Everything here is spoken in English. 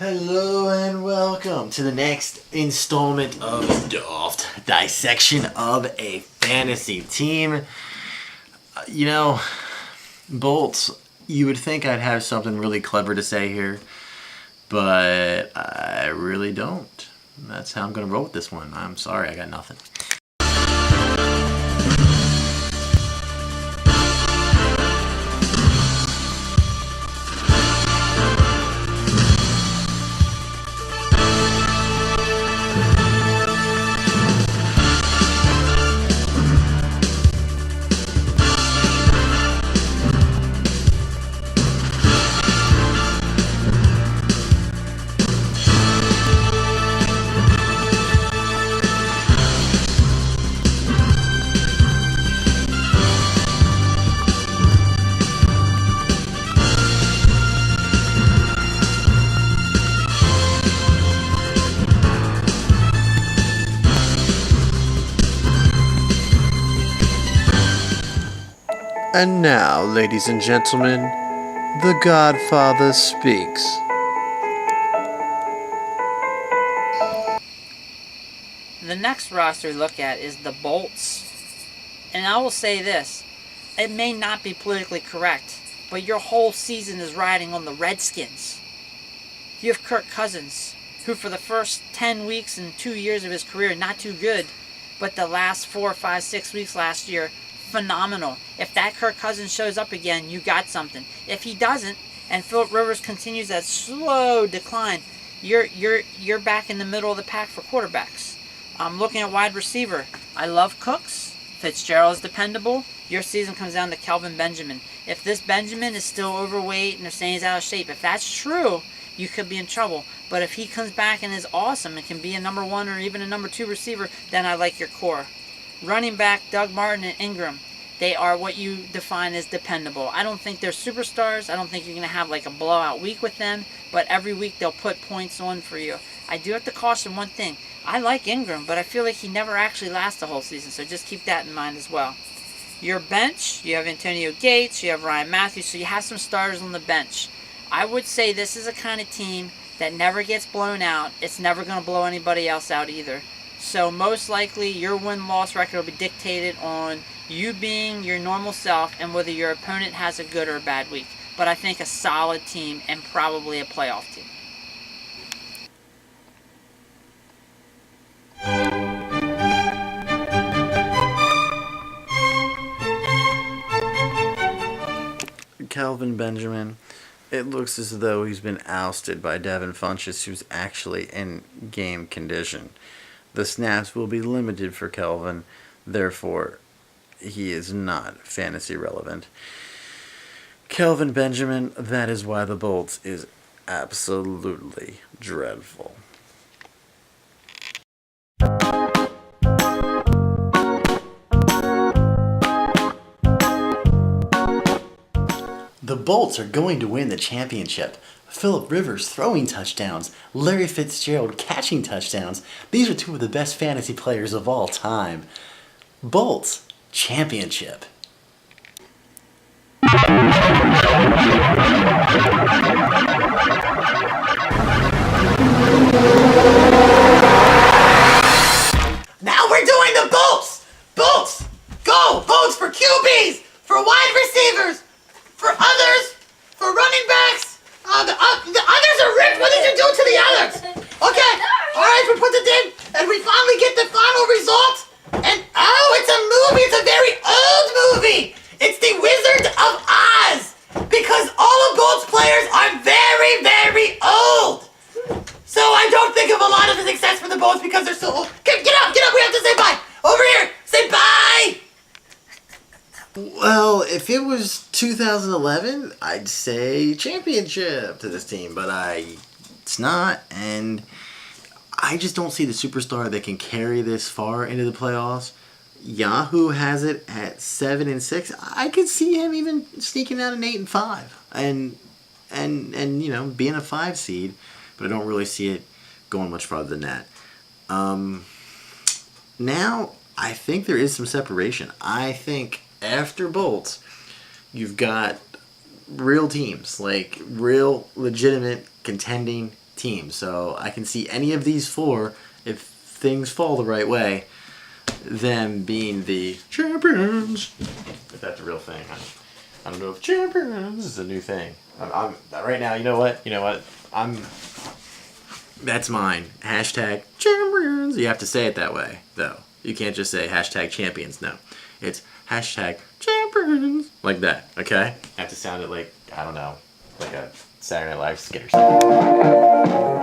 Hello and welcome to the next installment of D.O.A.F.T, Dissection of a Fantasy Team. Bolts, you would think I'd have something really clever to say here, but I really don't. That's how I'm going to roll with this one. I'm sorry, I got nothing. And now, ladies and gentlemen, the Godfather speaks. The next roster to look at is the Bolts. And I will say this, it may not be politically correct, but your whole season is riding on the Redskins. You have Kirk Cousins, who for the first 10 weeks and 2 years of his career, not too good, but the last 4, 5, 6 weeks last year, phenomenal. If that Kirk Cousins shows up again, you got something. If he doesn't, and Phillip Rivers continues that slow decline, you're back in the middle of the pack for quarterbacks. I'm looking at wide receiver. I love Cooks. Fitzgerald is dependable. Your season comes down to Kelvin Benjamin. If this Benjamin is still overweight and they're saying he's out of shape, if that's true, you could be in trouble. But if he comes back and is awesome and can be a number 1 or even a number 2 receiver, then I like your core. Running back, Doug Martin and Ingram. They are what you define as dependable. I don't think they're superstars. I don't think you're going to have like a blowout week with them. But every week they'll put points on for you. I do have to caution one thing. I like Ingram, but I feel like he never actually lasts the whole season. So just keep that in mind as well. Your bench, you have Antonio Gates, you have Ryan Matthews. So you have some starters on the bench. I would say this is a kind of team that never gets blown out. It's never going to blow anybody else out either. So most likely your win-loss record will be dictated on you being your normal self and whether your opponent has a good or a bad week. But I think a solid team and probably a playoff team. Kelvin Benjamin, it looks as though he's been ousted by Devin Funchess, who's actually in game condition. The snaps will be limited for Kelvin, therefore he is not fantasy relevant. Kelvin Benjamin, that is why the Bolts is absolutely dreadful. The Bolts are going to win the championship. Phillip Rivers throwing touchdowns, Larry Fitzgerald catching touchdowns. These are two of the best fantasy players of all time. Bolts, championship. Now we're doing the Bolts! Bolts! Go! Votes for QBs! For wide receivers! For others, for running backs, the others are ripped. What did you do to the others? Okay, all right, we put it in, and we finally get the final result. And it's a movie. It's a very old movie. It's The Wizard of Oz, because all of Bolt's players are very, very old. So I don't think of a lot of the success for the Bolts because they're so old. Get up. We have to say bye. Over here, say bye. Well, if it was 2011, I'd say championship to this team, but it's not, and I just don't see the superstar that can carry this far into the playoffs. Yahoo has it at 7-6. I could see him even sneaking out an 8-5, and being a 5 seed, but I don't really see it going much farther than that. Now I think there is some separation. I think after Bolts, you've got real teams, like real legitimate contending teams. So I can see any of these four, if things fall the right way, them being the champions. If that's a real thing. I don't know if champions is a new thing. I'm right now. You know what? That's mine. Hashtag champions. You have to say it that way, though. You can't just say hashtag champions. No, it's hashtag champions like that. Okay? I have to sound it like, I don't know, like a Saturday Night Live skit or something.